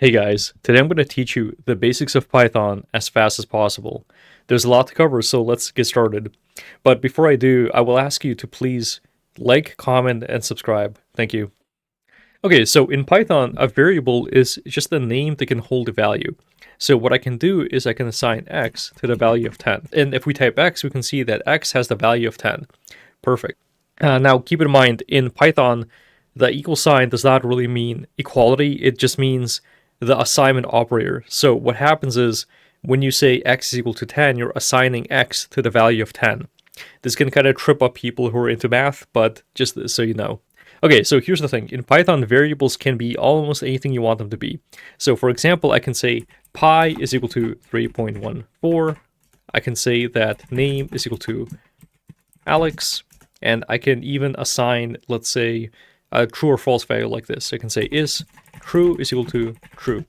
Hey guys, today I'm going to teach you the basics of Python as fast as possible. There's a lot to cover, so let's get started. But before I do, I will ask you to please like, comment, and subscribe. Thank you. Okay, so in Python, a variable is just a name that can hold a value. So what I can do is I can assign x to the value of 10. And if we type x, we can see that x has the value of 10. Perfect. Now, keep in mind, in Python, the equal sign does not really mean equality. It just means the assignment operator. So what happens is when you say x is equal to 10, you're assigning x to the value of 10. This can kind of trip up people who are into math, but just so you know. Okay, so here's the thing. In Python, variables can be almost anything you want them to be. So for example, I can say pi is equal to 3.14. I can say that name is equal to Alex, and I can even assign, let's say, a true or false value like this. I can say is true is equal to true.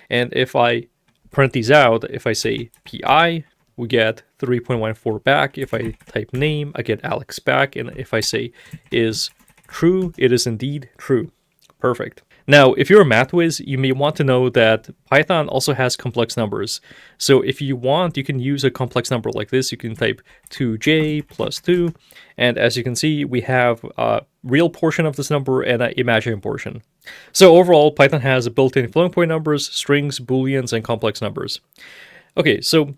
And if I print these out, if I say pi, we get 3.14 back. If I type name, I get Alex back. And if I say is true, it is indeed true. Perfect. Now, if you're a math whiz, you may want to know that Python also has complex numbers. So if you want, you can use a complex number like this. You can type 2j plus 2. And as you can see, we have a real portion of this number and an imaginary portion. So overall, Python has built-in floating point numbers, strings, booleans, and complex numbers. Okay, so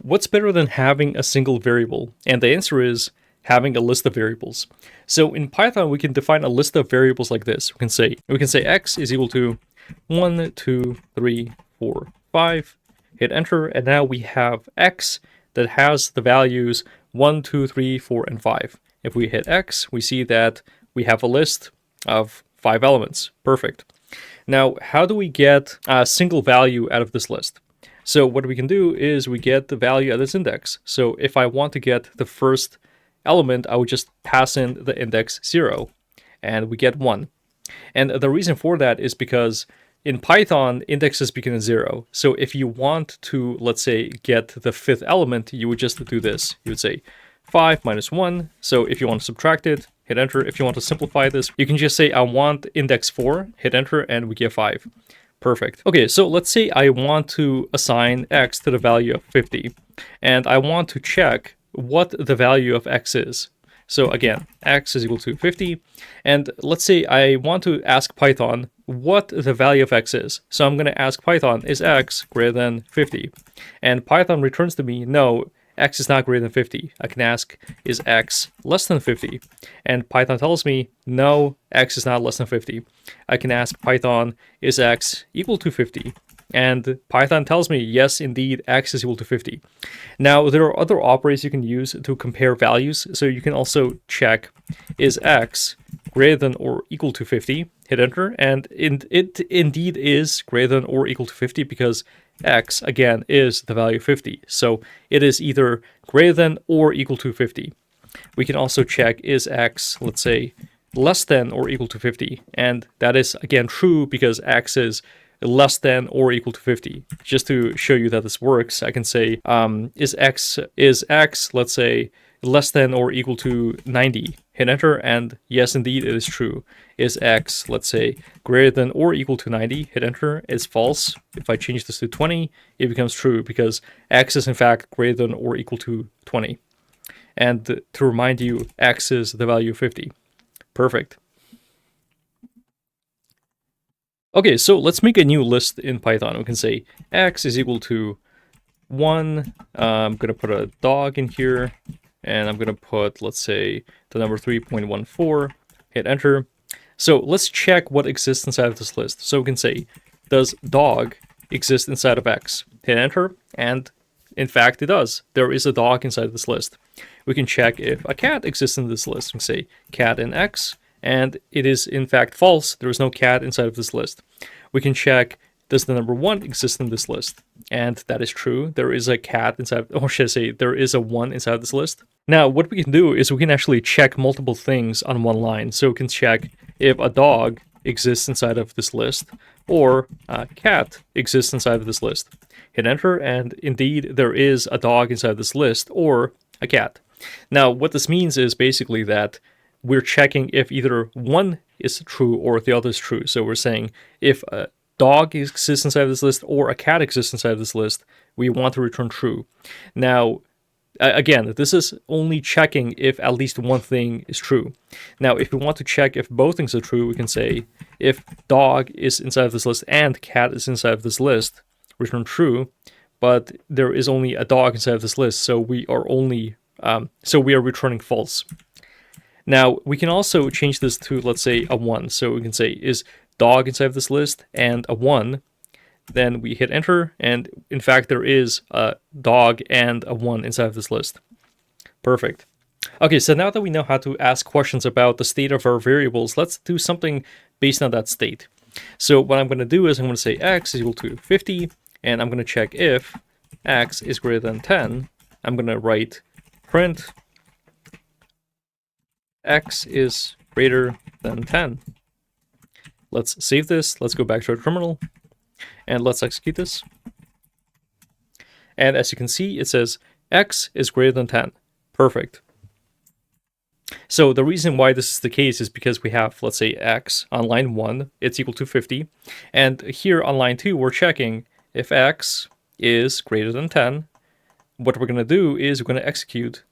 what's better than having a single variable? And the answer is having a list of variables. So in Python, we can define a list of variables like this. We can say x is equal to 1, 2, 3, 4, 5. Hit enter, and now we have x that has the values 1, 2, 3, 4, and 5. If we hit x, we see that we have a list of 5 elements. Perfect. Now, how do we get a single value out of this list? So what we can do is we get the value at this index. So if I want to get the first element, I would just pass in the index 0, and we get 1. And the reason for that is because in Python, indexes begin at 0. So if you want to, let's say, get the fifth element, you would just do this. You would say 5 minus 1. So if you want to subtract it, hit enter. If you want to simplify this, you can just say I want index 4, hit enter, and we get 5. Perfect. Okay, so let's say I want to assign x to the value of 50, and I want to check what the value of x is. So again, x is equal to 50, and let's say I want to ask Python what the value of x is. So I'm going to ask Python, is x greater than 50? And Python returns to me, no, x is not greater than 50. I can ask, is x less than 50? And Python tells me, no, x is not less than 50. I can ask Python, is x equal to 50? And Python tells me, yes, indeed, x is equal to 50. Now, there are other operators you can use to compare values. So you can also check, is x greater than or equal to 50? Hit enter, and it indeed is greater than or equal to 50 because x, again, is the value 50. So it is either greater than or equal to 50. We can also check, is x, let's say, less than or equal to 50? And that is, again, true because x is less than or equal to 50. Just to show you that this works, I can say, is x, let's say, less than or equal to 90? Hit enter, and yes, indeed, it is true. Is x, let's say, greater than or equal to 90? Hit enter, is false. If I change this to 20, it becomes true because x is in fact greater than or equal to 20. And to remind you, x is the value of 50. Perfect. Okay, so let's make a new list in Python. We can say x is equal to 1. I'm going to put a dog in here, and I'm going to put, let's say, the number 3.14. Hit enter. So let's check what exists inside of this list. So we can say, does dog exist inside of x? Hit enter, and in fact, it does. There is a dog inside this list. We can check if a cat exists in this list. We can say cat in x, and it is in fact false. There is no cat inside of this list. We can check, does the number 1 exist in this list? And that is true. There is a cat inside, or should I say, there is a 1 inside this list. Now, what we can do is we can actually check multiple things on one line. So we can check if a dog exists inside of this list, or a cat exists inside of this list. Hit enter, and indeed, there is a dog inside this list, or a cat. Now, what this means is basically that we're checking if either one is true or the other is true. So we're saying if dog exists inside of this list or a cat exists inside of this list, we want to return true. Now, again, this is only checking if at least one thing is true. Now, if we want to check if both things are true, we can say if dog is inside of this list and cat is inside of this list, return true. But there is only a dog inside of this list, so we are returning false. Now, we can also change this to, let's say, a 1. So we can say, is dog inside of this list and a 1. Then we hit enter, and in fact, there is a dog and a 1 inside of this list. Perfect. Okay, so now that we know how to ask questions about the state of our variables, let's do something based on that state. So what I'm going to do is I'm going to say x is equal to 50, and I'm going to check if x is greater than 10. I'm going to write print x is greater than 10. Let's save this. Let's go back to our terminal, and let's execute this. And as you can see, it says x is greater than 10. Perfect. So the reason why this is the case is because we have, let's say, x on line 1, it's equal to 50. And here on line 2, we're checking if x is greater than 10. What we're going to do is we're going to execute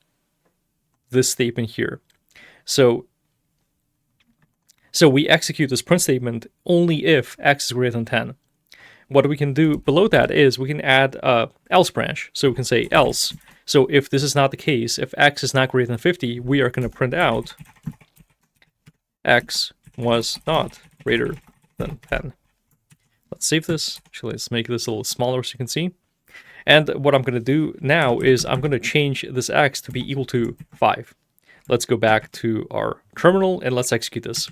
this statement here. So we execute this print statement only if x is greater than 10. What we can do below that is we can add a else branch. So we can say else. So if this is not the case, if x is not greater than 50, we are going to print out x was not greater than 10. Let's save this. Actually, let's make this a little smaller so you can see. And what I'm going to do now is I'm going to change this x to be equal to 5. Let's go back to our terminal and let's execute this.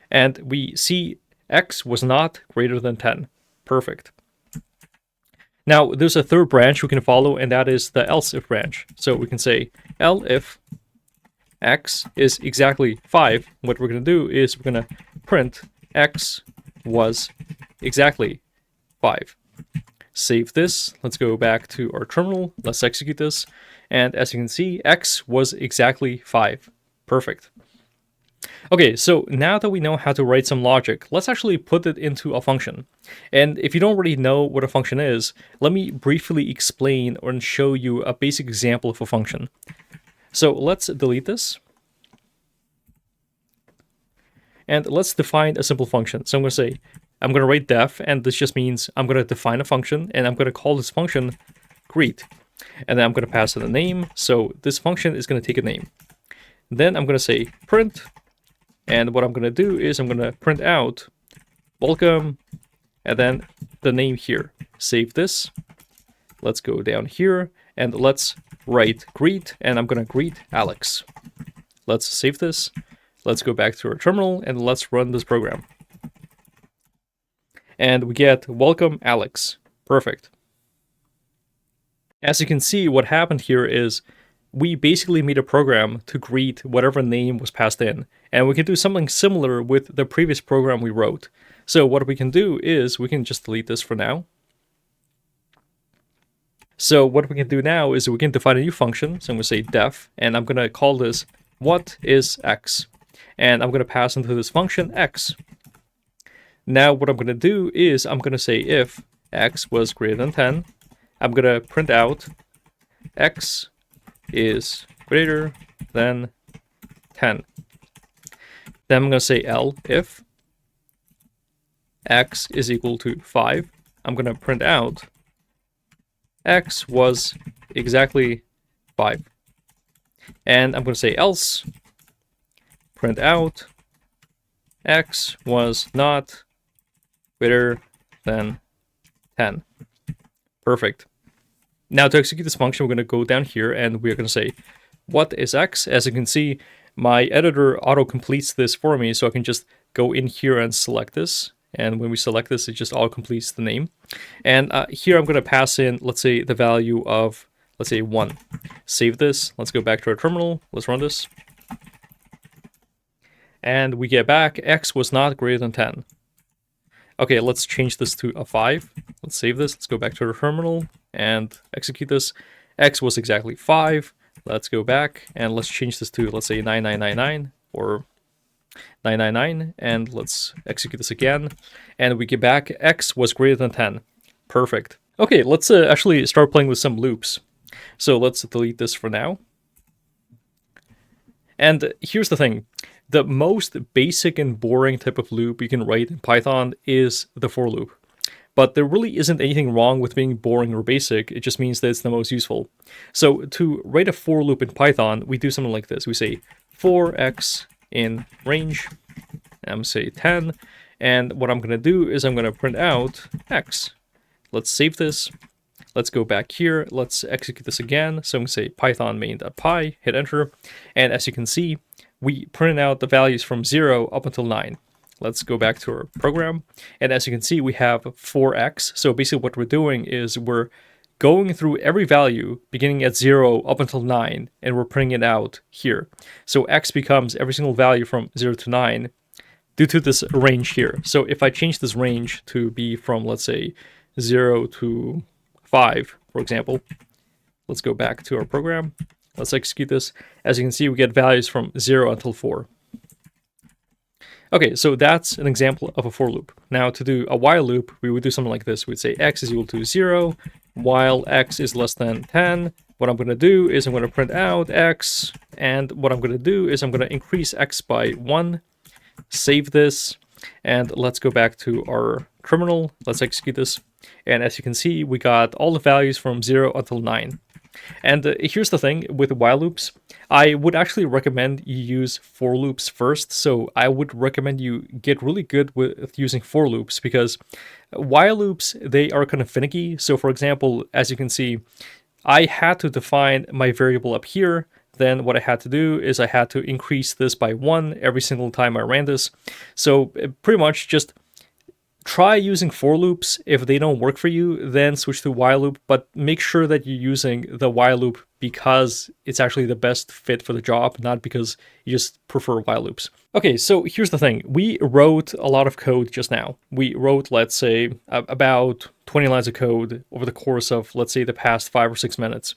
And we see x was not greater than 10. Perfect. Now, there's a third branch we can follow, and that is the else if branch. So we can say elif x is exactly 5. What we're going to do is we're going to print x was exactly 5. Save this. Let's go back to our terminal. Let's execute this. And as you can see, x was exactly 5. Perfect. Okay, so now that we know how to write some logic, let's actually put it into a function. And if you don't really know what a function is, let me briefly explain and show you a basic example of a function. So let's delete this. And let's define a simple function. So I'm going to say, I'm going to write def, and this just means I'm going to define a function, and I'm going to call this function greet. And then I'm going to pass it a name. So this function is going to take a name. Then I'm going to say print. And what I'm going to do is I'm going to print out welcome and then the name here. Save this. Let's go down here and let's write greet, and I'm going to greet Alex. Let's save this. Let's go back to our terminal and let's run this program. And we get welcome Alex. Perfect. As you can see, what happened here is we basically made a program to greet whatever name was passed in. And we can do something similar with the previous program we wrote. So what we can do is we can just delete this for now. So what we can do now is we can define a new function. So I'm going to say def, and I'm going to call this what is x. And I'm going to pass into this function x. Now what I'm going to do is I'm going to say if x was greater than 10, I'm going to print out x is greater than 10. Then I'm going to say if x is equal to 5. I'm going to print out x was exactly 5. And I'm going to say else, print out x was not greater than 10. Perfect. Now to execute this function, we're going to go down here and we're going to say, what is x? As you can see, my editor auto-completes this for me, so I can just go in here and select this. And when we select this, it just auto-completes the name. And here I'm going to pass in, let's say, the value of, let's say, 1. Save this. Let's go back to our terminal. Let's run this. And we get back, x was not greater than 10. Okay, let's change this to a 5. Let's save this. Let's go back to our terminal and execute this. X was exactly 5. Let's go back and let's change this to, let's say, 9999 or 999, and let's execute this again, and we get back x was greater than 10. Perfect. Okay, let's actually start playing with some loops. So let's delete this for now. And here's the thing. The most basic and boring type of loop you can write in Python is the for loop. But there really isn't anything wrong with being boring or basic, it just means that it's the most useful. So to write a for loop in Python, we do something like this. We say for x in range, and I'm going to say 10, and what I'm going to do is I'm going to print out x. Let's save this. Let's go back here. Let's execute this again. So I'm going to say python main.py, hit enter, and as you can see, we printed out the values from 0 up until 9. Let's go back to our program, and as you can see, we have 4x. So basically what we're doing is we're going through every value beginning at 0 up until 9, and we're printing it out here. So x becomes every single value from 0 to 9 due to this range here. So if I change this range to be from, let's say, 0 to 5, for example, let's go back to our program. Let's execute this. As you can see, we get values from 0 until 4. Okay, so that's an example of a for loop. Now to do a while loop, we would do something like this. We'd say x is equal to 0, while x is less than 10. What I'm going to do is I'm going to print out x, and what I'm going to do is I'm going to increase x by 1, save this, and let's go back to our terminal. Let's execute this. And as you can see, we got all the values from 0 until 9. And here's the thing with while loops. I would actually recommend you use for loops first. So I would recommend you get really good with using for loops, because while loops, they are kind of finicky. So for example, as you can see, I had to define my variable up here. Then what I had to do is I had to increase this by 1 every single time I ran this. So pretty much just try using for loops. If they don't work for you, then switch to while loop, but make sure that you're using the while loop because it's actually the best fit for the job, not because you just prefer while loops. Okay, so here's the thing. We wrote a lot of code just now. We wrote, let's say, about 20 lines of code over the course of, let's say, the past 5 or 6 minutes.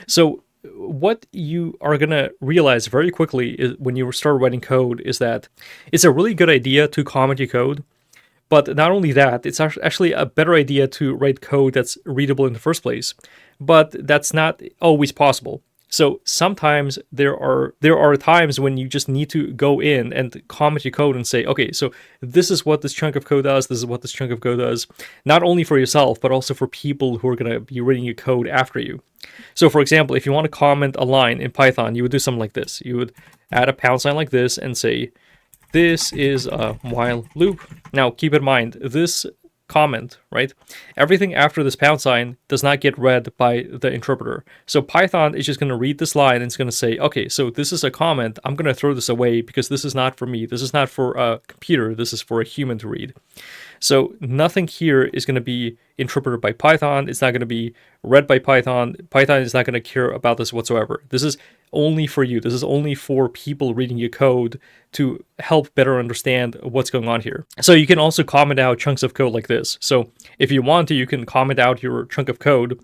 So what you are going to realize very quickly is when you start writing code is that it's a really good idea to comment your code. But not only that, it's actually a better idea to write code that's readable in the first place. But that's not always possible. So sometimes there are times when you just need to go in and comment your code and say, okay, so this is what this chunk of code does, this is what this chunk of code does, not only for yourself, but also for people who are going to be reading your code after you. So for example, if you want to comment a line in Python, you would do something like this. You would add a pound sign like this and say, this is a while loop. Now, keep in mind, this comment, right? Everything after this pound sign does not get read by the interpreter. So Python is just going to read this line and it's going to say, okay, so this is a comment. I'm going to throw this away because this is not for me. This is not for a computer. This is for a human to read. So nothing here is going to be interpreted by Python. It's not going to be read by Python. Python is not going to care about this whatsoever. This is only for you. This is only for people reading your code to help better understand what's going on here. So you can also comment out chunks of code like this. So if you want to, you can comment out your chunk of code,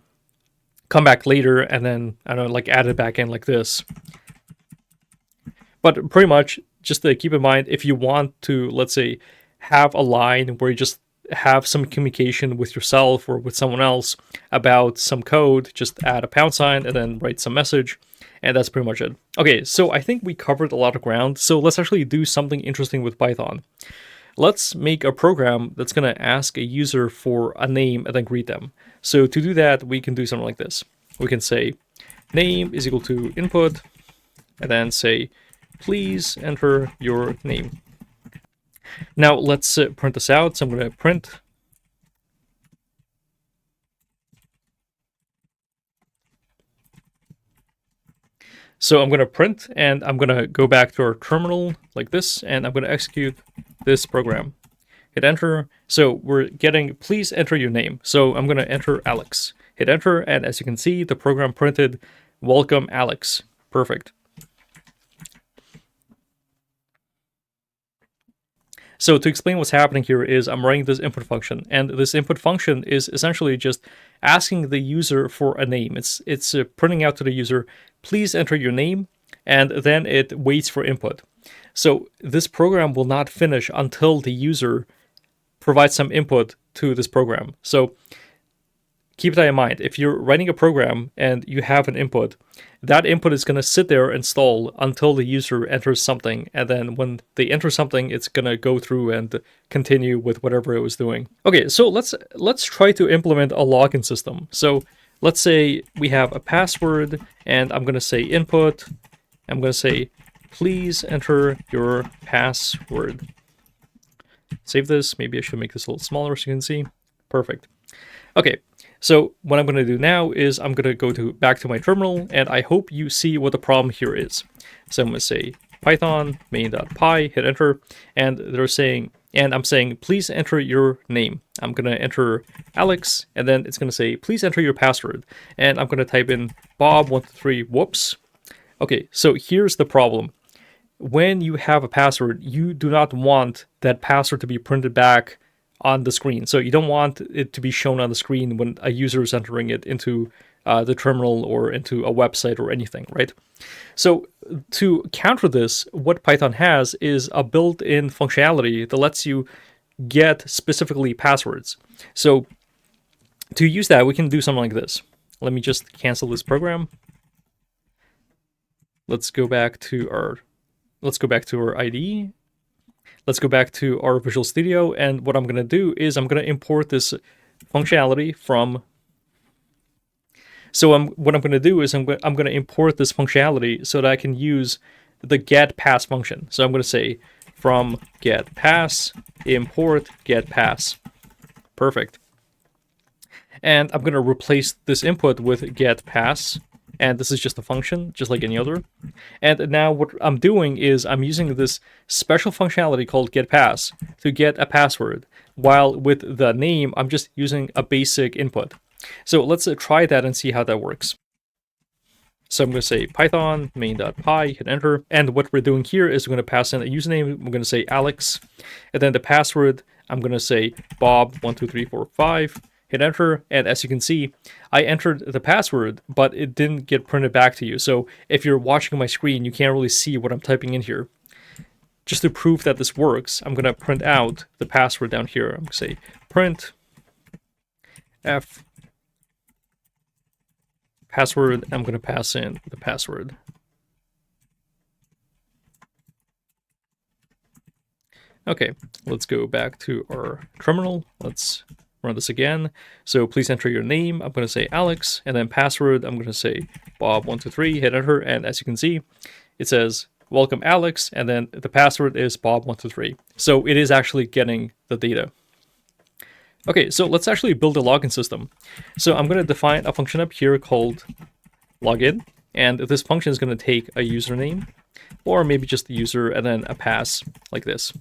come back later, and then, I don't know, like add it back in like this. But pretty much, just to keep in mind, if you want to, let's say, have a line where you just have some communication with yourself or with someone else about some code, just add a pound sign and then write some message. And that's pretty much it. Okay, so I think we covered a lot of ground. So let's actually do something interesting with Python. Let's make a program that's going to ask a user for a name and then greet them. So to do that, we can do something like this. We can say name is equal to input and then say, please enter your name. Now let's print this out. So I'm going to print. So I'm going to print and I'm going to go back to our terminal like this, and I'm going to execute this program. Hit enter. So we're getting, please enter your name. So I'm going to enter Alex. Hit enter, and as you can see, the program printed, welcome Alex. Perfect. So to explain what's happening here is I'm writing this input function, and this input function is essentially just asking the user for a name. It's printing out to the user, please enter your name, and then it waits for input. So this program will not finish until the user provides some input to this program. So keep that in mind. If you're writing a program and you have an input, that input is going to sit there and stall until the user enters something. And then when they enter something, it's going to go through and continue with whatever it was doing. Okay, so let's try to implement a login system. So let's say we have a password, and I'm going to say input. I'm going to say, please enter your password. Save this. Maybe I should make this a little smaller so you can see. Perfect. Okay, so what I'm going to do now is I'm going to go back to my terminal, and I hope you see what the problem here is. So I'm going to say python main.py, hit enter, and I'm saying, please enter your name. I'm going to enter Alex, and then it's going to say, please enter your password. And I'm going to type in Bob123, whoops. Okay, so here's the problem. When you have a password, you do not want that password to be printed back on the screen. So you don't want it to be shown on the screen when a user is entering it into the terminal or into a website or anything, right? So to counter this, what Python has is a built-in functionality that lets you get specifically passwords. So to use that, we can do something like this. Let me just cancel this program. Let's go back to our IDE. Let's go back to our Visual Studio, and what I'm going to do is I'm going to import this functionality from. So what I'm going to do is I'm going to import this functionality so that I can use the get pass function. So I'm going to say from get pass import get pass. Perfect. And I'm going to replace this input with get pass. And this is just a function, just like any other. And now what I'm doing is I'm using this special functionality called getPass to get a password, while with the name, I'm just using a basic input. So let's try that and see how that works. So I'm going to say python main.py, hit enter. And what we're doing here is we're going to pass in a username. I'm going to say Alex. And then the password, I'm going to say Bob12345. Hit enter, and as you can see, I entered the password, but it didn't get printed back to you. So if you're watching my screen, you can't really see what I'm typing in here. Just to prove that this works, I'm going to print out the password down here. I'm going to say print f password. I'm going to pass in the password. Okay, let's go back to our terminal. Let's run this again. So please enter your name. I'm going to say Alex, and then password, I'm going to say Bob123, hit enter, and as you can see, it says welcome Alex, and then the password is Bob123. So it is actually getting the data. Okay, so let's actually build a login system. So I'm going to define a function up here called login, and this function is going to take a username, or maybe just the user, and then a pass like this.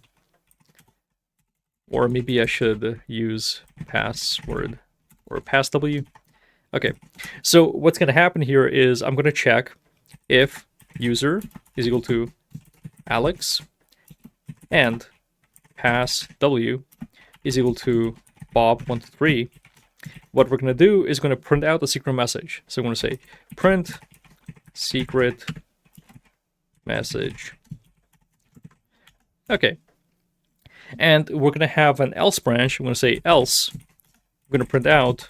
Or maybe I should use password or passw. Okay, so what's going to happen here is I'm going to check if user is equal to Alex and passw is equal to Bob123. What we're going to do is going to print out the secret message. So I'm going to say print secret message. Okay. And we're going to have an else branch. I'm going to say else. We're going to print out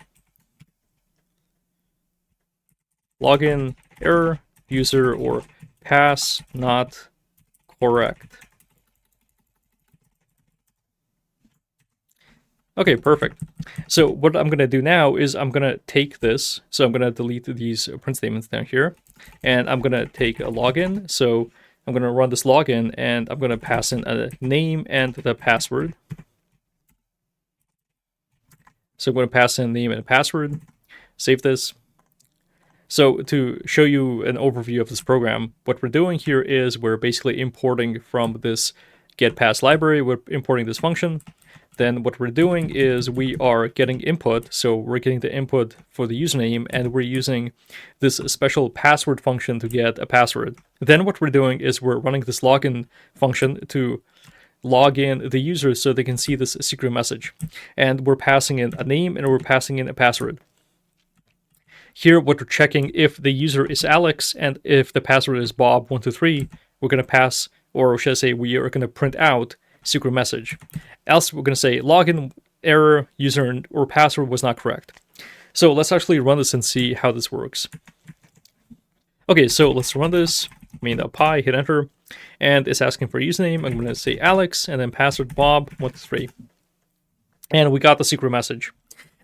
login error user or pass not correct. Okay, perfect. So what I'm going to do now is I'm going to take this. So I'm going to delete these print statements down here. And I'm going to take a login. So I'm going to run this login, and I'm going to pass in a name and the password. So I'm going to pass in name and password. Save this. So to show you an overview of this program, what we're doing here is we're basically importing from this getPass library, we're importing this function. Then what we're doing is we are getting input. So we're getting the input for the username, and we're using this special password function to get a password. Then what we're doing is we're running this login function to log in the user so they can see this secret message. And we're passing in a name and we're passing in a password. Here, what we're checking if the user is Alex and if the password is Bob123, we're going to pass or should I say we are going to print out secret message. Else we're going to say login error, user or password was not correct. So let's actually run this and see how this works. Okay, so let's run this. main.py, hit enter, and it's asking for username. I'm going to say Alex, and then password Bob123. And we got the secret message.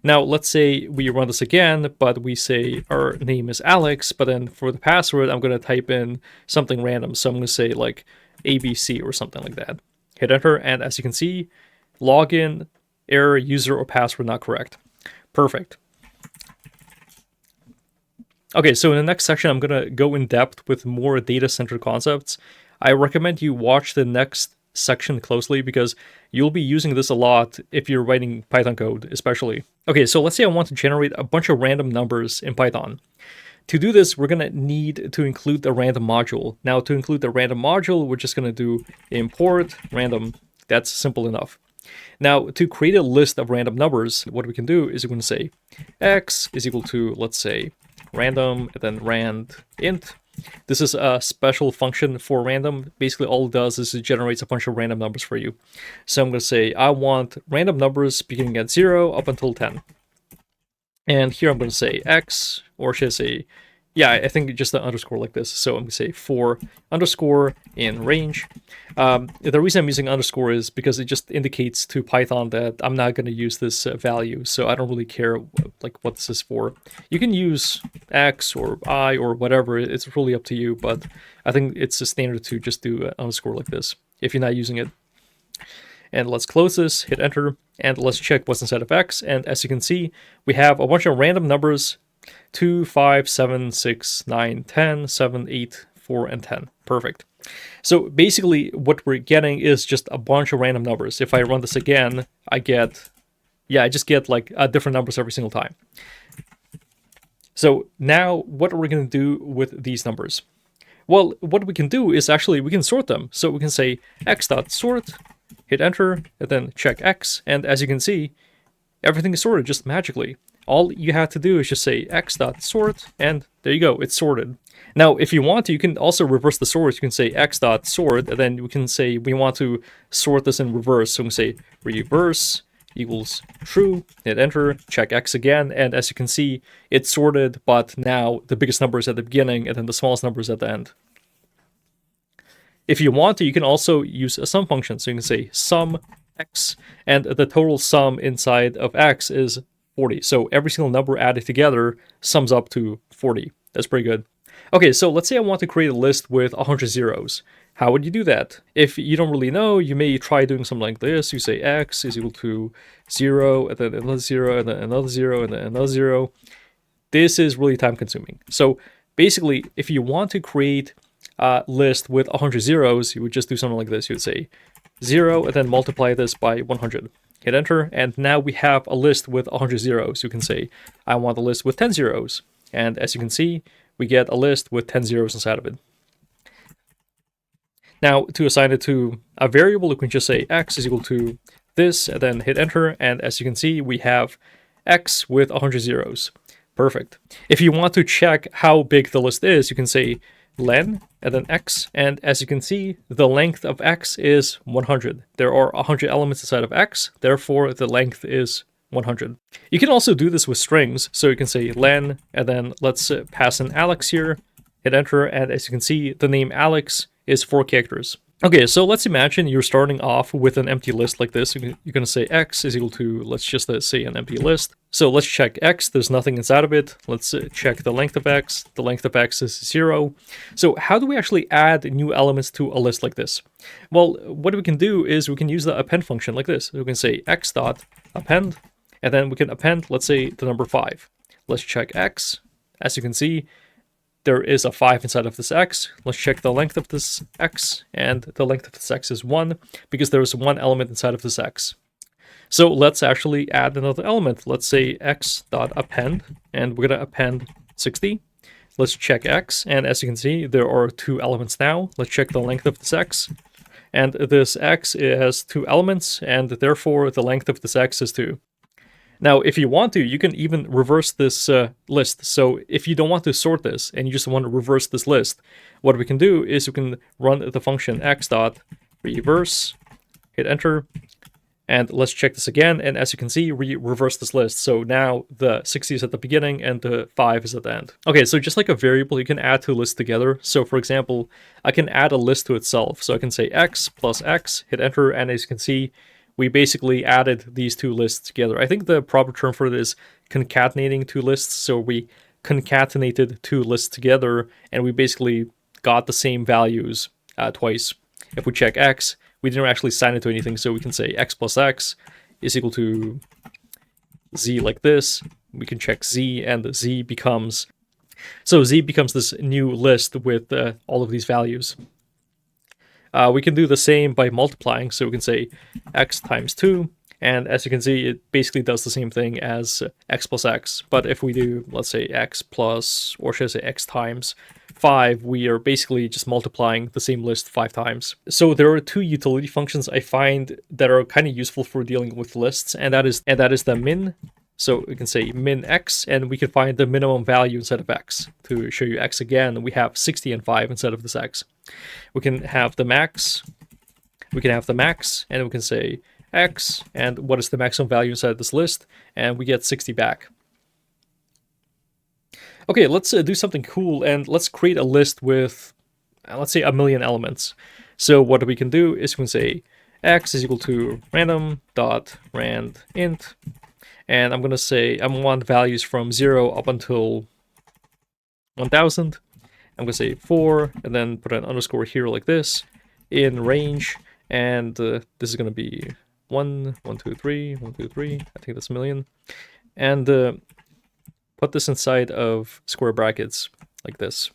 Now, let's say we run this again, but we say our name is Alex, but then for the password, I'm going to type in something random. So I'm going to say like ABC or something like that. Hit enter, and as you can see, login, error, user, or password not correct. Perfect. Okay, so in the next section, I'm going to go in depth with more data-centered concepts. I recommend you watch the next section closely because you'll be using this a lot if you're writing Python code, especially. Okay, so let's say I want to generate a bunch of random numbers in Python. To do this, we're going to need to include the random module. Now, to include the random module, we're just going to do import random. That's simple enough. Now, to create a list of random numbers, what we can do is we're going to say x is equal to, let's say, random, and then rand int. This is a special function for random. Basically, all it does is it generates a bunch of random numbers for you. So I'm going to say I want random numbers beginning at 0 up until 10. And here I'm going to say x, or should I say, yeah, I think just the underscore like this. So I'm going to say for underscore in range. The reason I'm using underscore is because it just indicates to Python that I'm not going to use this value. So I don't really care like what this is for. You can use x or I or whatever. It's really up to you. But I think it's a standard to just do underscore like this if you're not using it. And let's close this, hit enter, and let's check what's inside of x. And as you can see, we have a bunch of random numbers, 2, 5, 7, 6, 9, 10, 7, 8, 4, and 10. Perfect. So basically what we're getting is just a bunch of random numbers. If I run this again, I just get like different numbers every single time. So now what are we going to do with these numbers? Well, what we can do is actually we can sort them. So we can say x.sort, hit enter, and then check x. And as you can see, everything is sorted just magically. All you have to do is just say x.sort, and there you go, it's sorted. Now, if you want to, you can also reverse the sort. You can say x.sort, and then we can say we want to sort this in reverse. So we can say reverse equals true, hit enter, check x again, and as you can see, it's sorted, but now the biggest number is at the beginning, and then the smallest number is at the end. If you want to, you can also use a sum function. So you can say sum x, and the total sum inside of x is 40. So every single number added together sums up to 40. That's pretty good. Okay, so let's say I want to create a list with 100 zeros. How would you do that? If you don't really know, you may try doing something like this. You say x is equal to 0, and then another 0, and then another 0, and then another 0. This is really time consuming. So basically, if you want to create a list with 100 zeros, you would just do something like this. You would say 0, and then multiply this by 100. Hit enter, and now we have a list with 100 zeros. You can say, I want a list with 10 zeros. And as you can see, we get a list with 10 zeros inside of it. Now, to assign it to a variable, you can just say x is equal to this, and then hit enter, and as you can see, we have x with 100 zeros. Perfect. If you want to check how big the list is, you can say len, and then x, and as you can see, the length of x is 100. There are 100 elements inside of x, therefore the length is 100. You can also do this with strings, so you can say len, and then let's pass in Alex here, hit enter, and as you can see, the name Alex is 4 characters. Okay, so let's imagine you're starting off with an empty list like this. You're going to say x is equal to, let's just say an empty list. So let's check x, there's nothing inside of it. Let's check the length of x. The length of x is 0. So how do we actually add new elements to a list like this? Well, what we can do is we can use the append function like this. We can say x.append, and then we can append, let's say, the number 5. Let's check x. As you can see, there is a 5 inside of this x. Let's check the length of this x, and the length of this x is 1, because there is 1 element inside of this x. So let's actually add another element. Let's say x.append, and we're going to append 60. Let's check x, and as you can see, there are 2 elements now. Let's check the length of this x, and this x has 2 elements, and therefore the length of this x is 2. Now, if you want to, you can even reverse this list. So if you don't want to sort this and you just want to reverse this list, what we can do is we can run the function x.reverse, hit enter, and let's check this again. And as you can see, we reverse this list. So now the 60 is at the beginning and the 5 is at the end. Okay, so just like a variable, you can add two lists together. So for example, I can add a list to itself. So I can say x plus x, hit enter, and as you can see, we basically added these two lists together. I think the proper term for this is concatenating two lists. So we concatenated two lists together, and we basically got the same values twice. If we check x, we didn't actually assign it to anything, so we can say x plus x is equal to z like this. We can check z, and z becomes... So z becomes this new list with all of these values. We can do the same by multiplying, so we can say x times 2, and as you can see, it basically does the same thing as x plus x. But if we do, let's say, x plus, or should I say x times 5, we are basically just multiplying the same list 5 times. So there are two utility functions I find that are kind of useful for dealing with lists, and that is the min. So we can say min x, and we can find the minimum value instead of x. To show you x again, we have 60 and 5 instead of this x. We can have the max, and we can say x, and what is the maximum value inside this list, and we get 60 back. Okay, let's do something cool, and let's create a list with, let's say, 1,000,000 elements. So what we can do is we can say x is equal to random.randint, and I'm going to say I want values from 0 up until 1000. I'm going to say 4, and then put an underscore here like this, in range, and this is going to be 1, 1, 2, 3, 1, 2, 3, I think that's 1,000,000, and put this inside of square brackets, like this.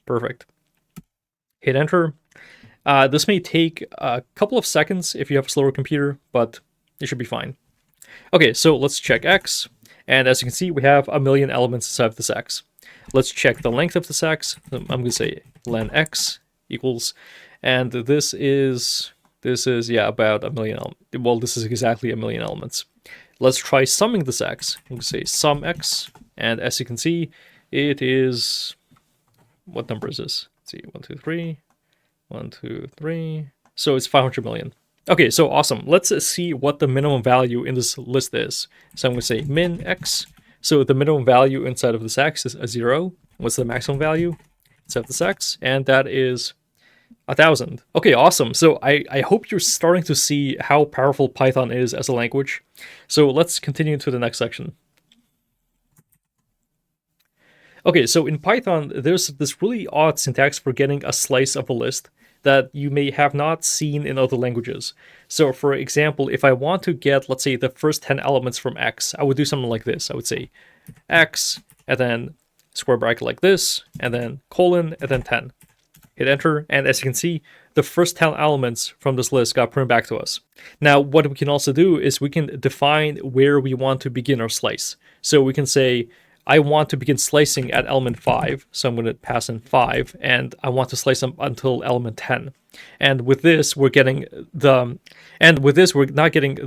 Perfect. Hit enter. This may take a couple of seconds if you have a slower computer, but it should be fine. Okay, so let's check x, and as you can see, we have 1,000,000 elements inside of this x. Let's check the length of this x. I'm going to say len x equals, and this is yeah, about 1,000,000. Well, this is exactly 1,000,000 elements. Let's try summing this x. I'm going to say sum x, and as you can see, it is, what number is this? Let's see, 1, 2, 3, 1, 2, 3. So it's 500 million. Okay, so awesome. Let's see what the minimum value in this list is. So I'm going to say min x. So the minimum value inside of this x is a 0. What's the maximum value inside of this x? And that is 1,000. Okay, awesome. So I hope you're starting to see how powerful Python is as a language. So let's continue to the next section. Okay, so in Python, there's this really odd syntax for getting a slice of a list that you may have not seen in other languages. So for example, if I want to get, let's say, the first 10 elements from x, I would do something like this. I would say x, and then square bracket like this, and then colon, and then 10. Hit enter, and as you can see, the first 10 elements from this list got printed back to us. Now, what we can also do is we can define where we want to begin our slice. So we can say, I want to begin slicing at element 5, so I'm going to pass in 5, and I want to slice them until element 10. And with this, we're not getting the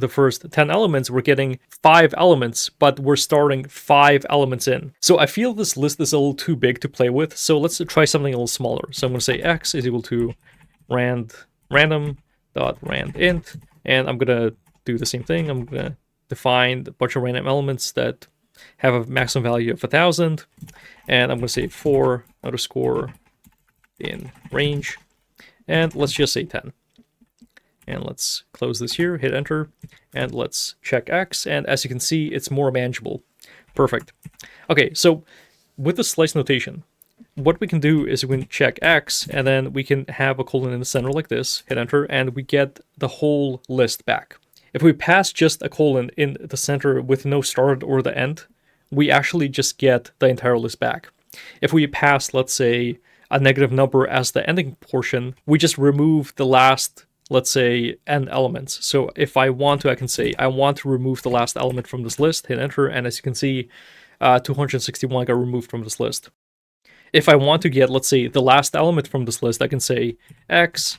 first 10 elements, we're getting 5 elements, but we're starting 5 elements in. So I feel this list is a little too big to play with, so let's try something a little smaller. So I'm going to say x is equal to random.randint, and I'm going to do the same thing. I'm going to define a bunch of random elements that have a maximum value of 1,000, and I'm going to say 4 underscore in range, and let's just say 10. And let's close this here, hit enter, and let's check x, and as you can see, it's more manageable. Perfect. Okay, so with the slice notation, what we can do is we can check x, and then we can have a colon in the center like this, hit enter, and we get the whole list back. If we pass just a colon in the center with no start or the end, we actually just get the entire list back. If we pass, let's say, a negative number as the ending portion, we just remove the last, let's say, n elements. So if I want to, I can say, I want to remove the last element from this list, hit enter, and as you can see, 261 got removed from this list. If I want to get, let's say, the last element from this list, I can say x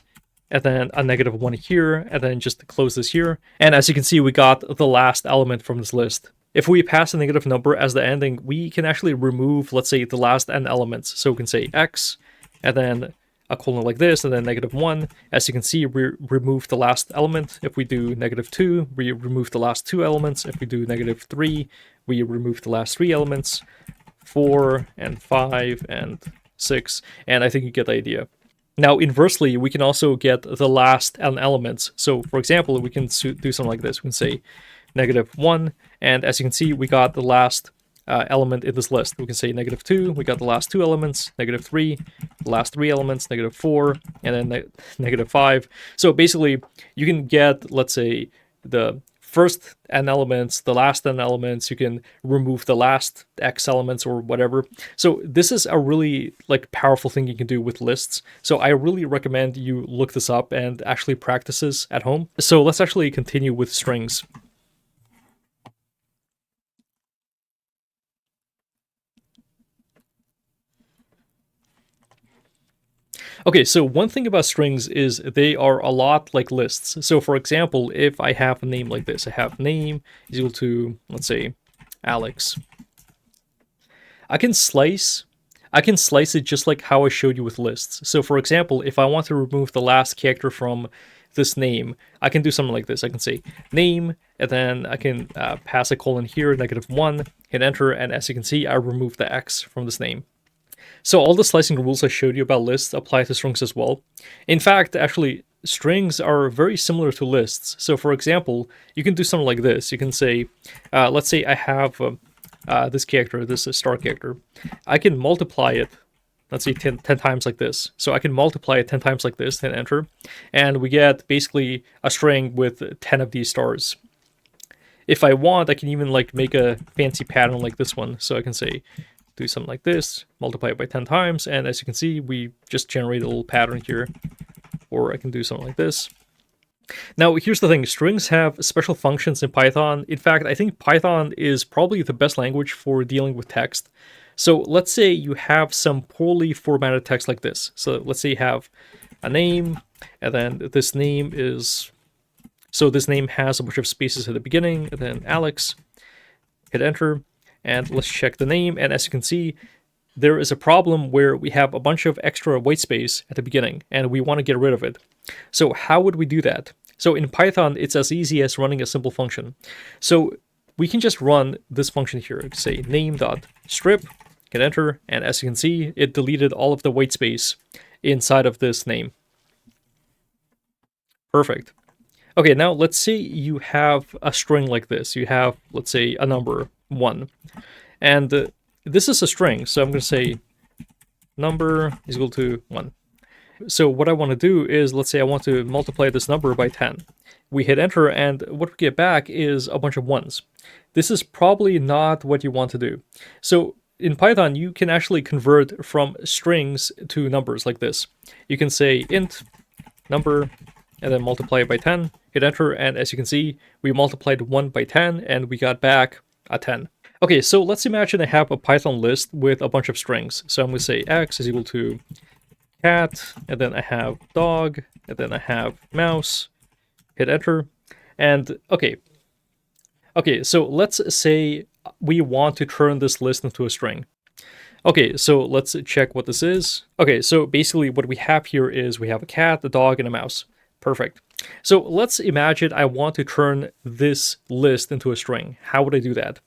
and then a -1 here, and then just close this here. And as you can see, we got the last element from this list. If we pass a negative number as the ending, we can actually remove, let's say, the last n elements. So we can say x, and then a colon like this, and then -1. As you can see, we remove the last element. If we do -2, we remove the last two elements. If we do -3, we remove the last three elements. 4 and 5 and 6, and I think you get the idea. Now, inversely, we can also get the last n elements. So, for example, we can do something like this. We can say -1, and as you can see, we got the last element in this list. We can say -2, we got the last two elements, -3, the last three elements, -4, and then -5. So basically, you can get, let's say, the first n elements, the last n elements, you can remove the last x elements or whatever. So this is a really powerful thing you can do with lists. So I really recommend you look this up and actually practice this at home. So let's actually continue with strings. Okay, so one thing about strings is they are a lot like lists. So for example, if I have a name like this, I have name is equal to, let's say, Alex. I can slice it just like how I showed you with lists. So for example, if I want to remove the last character from this name, I can do something like this. I can say name, and then I can pass a colon here, -1, hit enter, and as you can see, I remove the X from this name. So all the slicing rules I showed you about lists apply to strings as well. In fact, actually, strings are very similar to lists. So for example, you can do something like this. You can say, let's say I have this character, this star character. I can multiply it, let's say 10 times like this. So I can multiply it 10 times like this, then enter. And we get basically a string with 10 of these stars. If I want, I can even make a fancy pattern like this one. So I can say, do something like this, multiply it by 10 times, and as you can see, we just generate a little pattern here. Or I can do something like this. Now, here's the thing. Strings have special functions in Python. In fact, I think Python is probably the best language for dealing with text. So let's say you have some poorly formatted text like this. So let's say you have a name, and then this name is... So this name has a bunch of spaces at the beginning, and then Alex. Hit enter. And let's check the name, and as you can see, there is a problem where we have a bunch of extra white space at the beginning, and we want to get rid of it. So how would we do that? So in Python, it's as easy as running a simple function. So we can just run this function here, say name.strip, hit enter, and as you can see, it deleted all of the white space inside of this name. Perfect. Okay, now let's say you have a string like this. You have, let's say, a number 1. And this is a string, so I'm going to say number is equal to 1. So what I want to do is, let's say I want to multiply this number by 10. We hit enter, and what we get back is a bunch of 1s. This is probably not what you want to do. So in Python, you can actually convert from strings to numbers like this. You can say int number, and then multiply it by 10, hit enter, and as you can see, we multiplied 1 by 10, and we got back a 10. Okay, so let's imagine I have a Python list with a bunch of strings. So I'm going to say x is equal to cat, and then I have dog, and then I have mouse, hit enter, and okay, so let's say we want to turn this list into a string. Okay, so let's check what this is. Okay, so basically what we have here is we have a cat, a dog, and a mouse. Perfect. So let's imagine I want to turn this list into a string. How would I do that?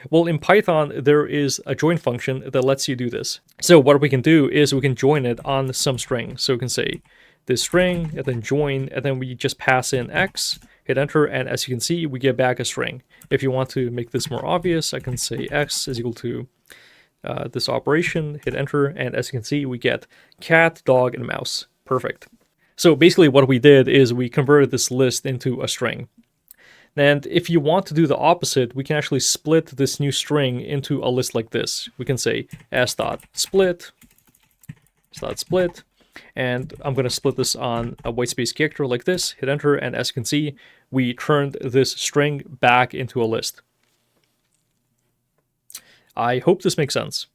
Well, in Python, there is a join function that lets you do this. So what we can do is we can join it on some string. So we can say this string, and then join, and then we just pass in x, hit enter, and as you can see, we get back a string. If you want to make this more obvious, I can say x is equal to this operation, hit enter, and as you can see, we get cat, dog, and mouse. Perfect. So basically what we did is we converted this list into a string. And if you want to do the opposite, we can actually split this new string into a list like this. We can say s.split, and I'm going to split this on a whitespace character like this, hit enter, and as you can see, we turned this string back into a list. I hope this makes sense.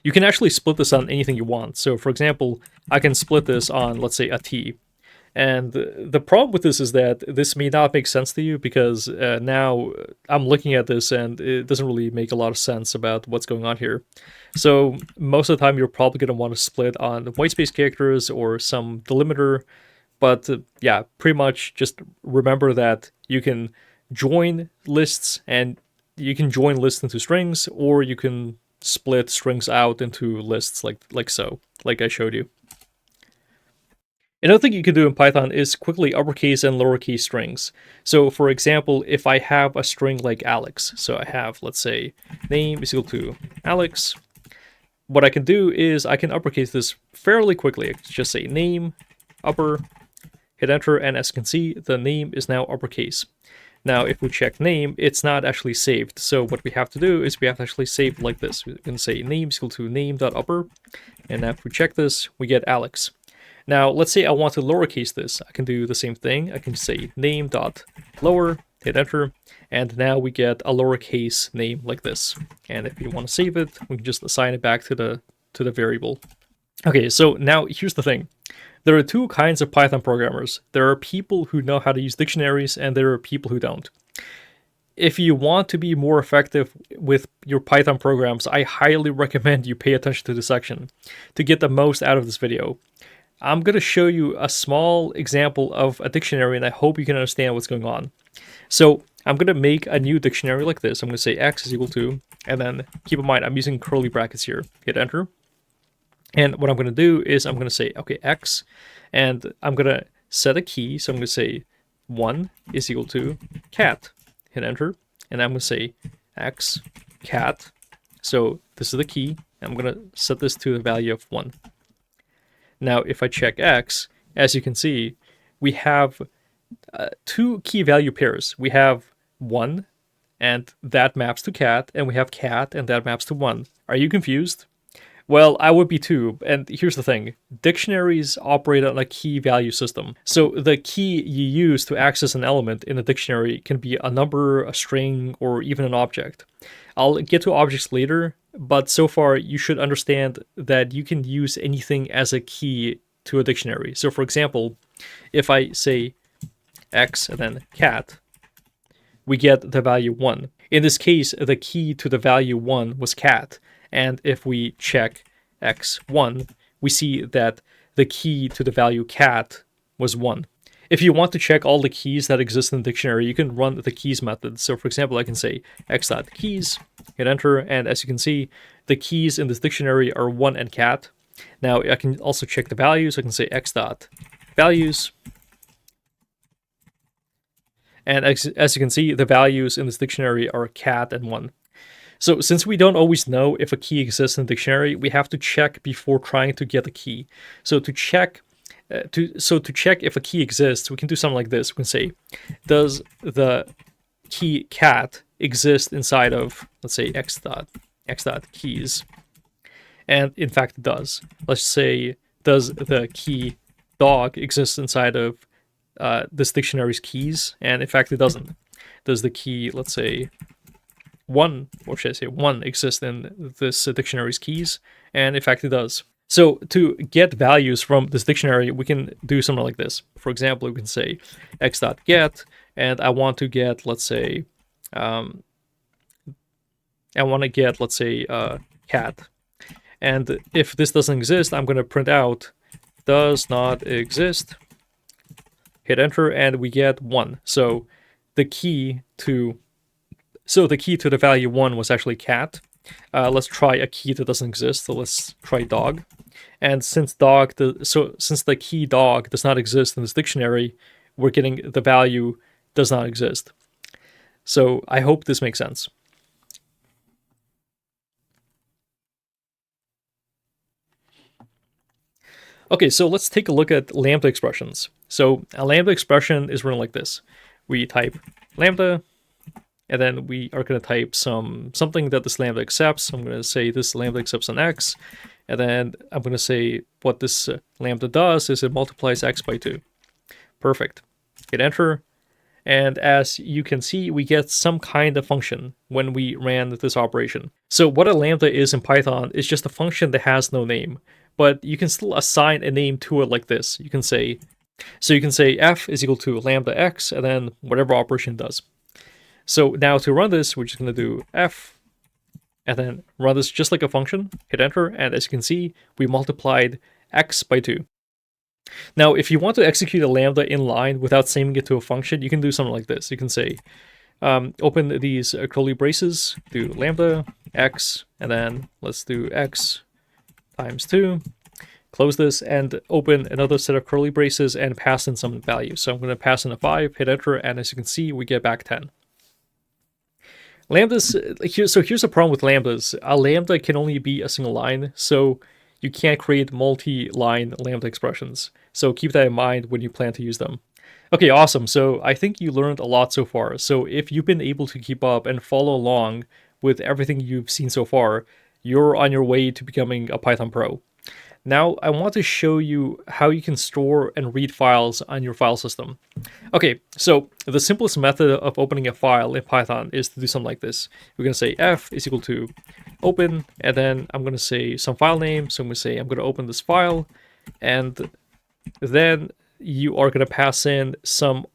You can actually split this on anything you want. So for example, I can split this on, let's say, a t. And the problem with this is that this may not make sense to you because now I'm looking at this and it doesn't really make a lot of sense about what's going on here. So most of the time you're probably going to want to split on whitespace characters or some delimiter. But yeah, pretty much just remember that you can join lists, and you can join lists into strings, or you can split strings out into lists like so, like I showed you. Another thing you can do in Python is quickly uppercase and lowercase strings. So for example, if I have a string like Alex, so I have, let's say, name is equal to Alex, what I can do is I can uppercase this fairly quickly. I can just say name, upper, hit enter, and as you can see, the name is now uppercase. Now, if we check name, it's not actually saved. So what we have to do is we have to actually save like this. We can say name is equal to name.upper, and now if we check this, we get Alex. Now, let's say I want to lowercase this. I can do the same thing. I can say name.lower, hit enter, and now we get a lowercase name like this. And if you want to save it, we can just assign it back to the variable. Okay, so now here's the thing. There are two kinds of Python programmers. There are people who know how to use dictionaries, and there are people who don't. If you want to be more effective with your Python programs, I highly recommend you pay attention to this section to get the most out of this video. I'm going to show you a small example of a dictionary, and I hope you can understand what's going on. So I'm going to make a new dictionary like this. I'm going to say x is equal to, and then keep in mind, I'm using curly brackets here. Hit enter. And what I'm going to do is I'm going to say, okay, x, and I'm going to set a key. So I'm going to say 1 is equal to cat. Hit enter. And I'm going to say x, cat. So this is the key. I'm going to set this to the value of 1. Now, if I check x, as you can see, we have two key value pairs. We have 1, and that maps to cat, and we have cat, and that maps to 1. Are you confused? Well, I would be too, and here's the thing. Dictionaries operate on a key value system. So the key you use to access an element in a dictionary can be a number, a string, or even an object. I'll get to objects later, but so far you should understand that you can use anything as a key to a dictionary. So for example, if I say x and then cat, we get the value 1. In this case, the key to the value 1 was cat. And if we check x1, we see that the key to the value cat was 1. If you want to check all the keys that exist in the dictionary, you can run the keys method. So for example, I can say x.keys, hit enter, and as you can see, the keys in this dictionary are 1 and cat. Now I can also check the values. I can say x.values. And as you can see, the values in this dictionary are cat and 1. So since we don't always know if a key exists in the dictionary, we have to check before trying to get a key. So to check if a key exists, we can do something like this. We can say, does the key cat exist inside of, let's say, x.keys? And in fact, it does. Let's say, does the key dog exist inside of this dictionary's keys? And in fact, it doesn't. Does the key, let's say, 1, or should I say 1, exists in this dictionary's keys? And in fact, it does. So to get values from this dictionary, we can do something like this. For example, we can say x.get, and I want to get, let's say, cat. And if this doesn't exist, I'm going to print out does not exist. Hit enter, and we get 1. So the key to the value 1 was actually cat. Let's try a key that doesn't exist. So let's try dog. And since the key dog does not exist in this dictionary, we're getting the value does not exist. So I hope this makes sense. Okay, so let's take a look at Lambda expressions. So a Lambda expression is written like this. We type Lambda, and then we are going to type something that this Lambda accepts. I'm going to say this Lambda accepts an x, and then I'm going to say what this Lambda does is it multiplies x by 2. Perfect. Hit enter, and as you can see, we get some kind of function when we ran this operation. So what a Lambda is in Python is just a function that has no name, but you can still assign a name to it like this. You can say So you can say f is equal to lambda x, and then whatever operation does. So now to run this, we're just going to do f, and then run this just like a function, hit enter, and as you can see, we multiplied x by 2. Now, if you want to execute a lambda in line without saving it to a function, you can do something like this. You can say, open these curly braces, do lambda x, and then let's do x times 2. Close this and open another set of curly braces and pass in some value. So I'm going to pass in a 5, hit enter, and as you can see, we get back 10. Lambdas, so here's the problem with lambdas. A lambda can only be a single line, so you can't create multi-line lambda expressions. So keep that in mind when you plan to use them. Okay, awesome. So I think you learned a lot so far. So if you've been able to keep up and follow along with everything you've seen so far, you're on your way to becoming a Python pro. Now, I want to show you how you can store and read files on your file system. Okay, so the simplest method of opening a file in Python is to do something like this. We're going to say f is equal to open, and then I'm going to say some file name. So I'm going to say I'm going to open this file, and then you are going to pass in some,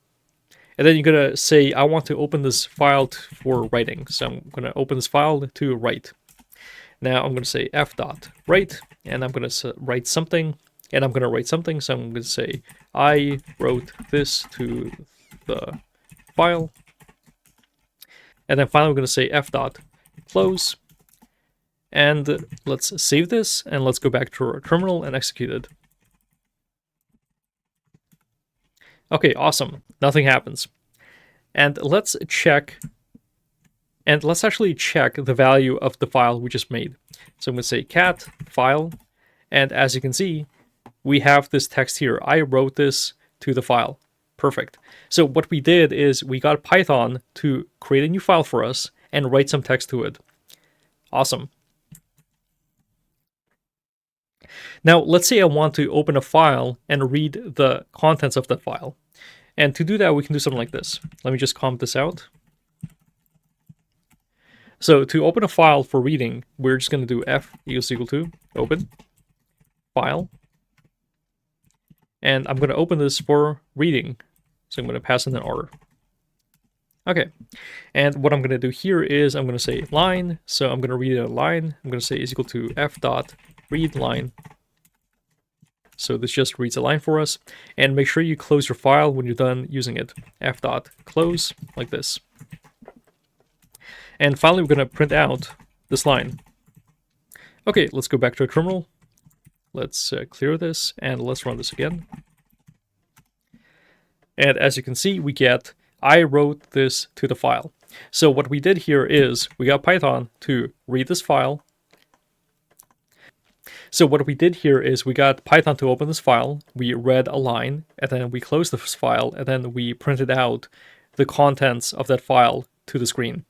and then you're going to say I want to open this file for writing. So I'm going to open this file to write. Now I'm going to say f.write, and I'm going to write something, and I'm going to write something. So I'm going to say I wrote this to the file, and then finally we're going to say f.close, and let's save this, and let's go back to our terminal and execute it. Okay, awesome. Nothing happens. And let's check. And let's actually check the value of the file we just made. So I'm going to say cat file. And as you can see, we have this text here. I wrote this to the file. Perfect. So what we did is we got Python to create a new file for us and write some text to it. Awesome. Now, let's say I want to open a file and read the contents of that file. And to do that, we can do something like this. Let me just comment this out. So to open a file for reading, we're just going to do f equals equal to open file. And I'm going to open this for reading. So I'm going to pass in an R. Okay. And what I'm going to do here is I'm going to say line. So I'm going to read a line. I'm going to say is equal to f.read line. So this just reads a line for us. And make sure you close your file when you're done using it. f.close, like this. And finally, we're going to print out this line. Okay, let's go back to our terminal. Let's clear this, and let's run this again. And as you can see, we get, I wrote this to the file. So what we did here is, we got Python to read this file. So what we did here is, we got Python to open this file, we read a line, and then we closed this file, and then we printed out the contents of that file to the screen.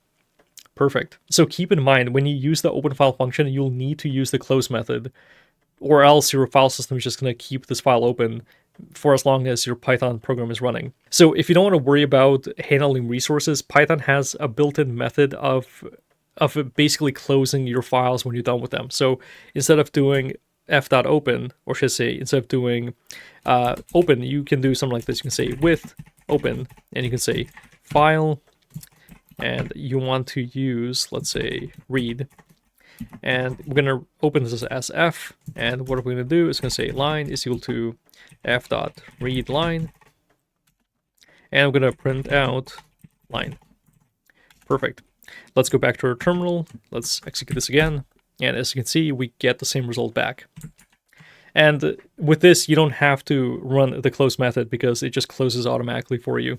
Perfect. So keep in mind, when you use the open file function, you'll need to use the close method, or else your file system is just going to keep this file open for as long as your Python program is running. So if you don't want to worry about handling resources, Python has a built-in method of basically closing your files when you're done with them. So instead of doing f.open, or should I say, instead of doing open, you can do something like this. You can say with open, and you can say file, and you want to use, let's say, read. And we're going to open this as f, and what we're going to do is going to say line is equal to f.read line, and we're going to print out line. Perfect. Let's go back to our terminal. Let's execute this again, and as you can see, we get the same result back. And with this, you don't have to run the close method because it just closes automatically for you.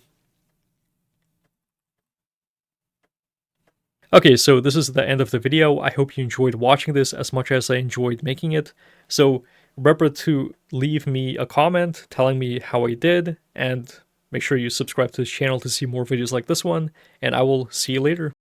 Okay, so this is the end of the video. I hope you enjoyed watching this as much as I enjoyed making it. So remember to leave me a comment telling me how I did, and make sure you subscribe to this channel to see more videos like this one, and I will see you later.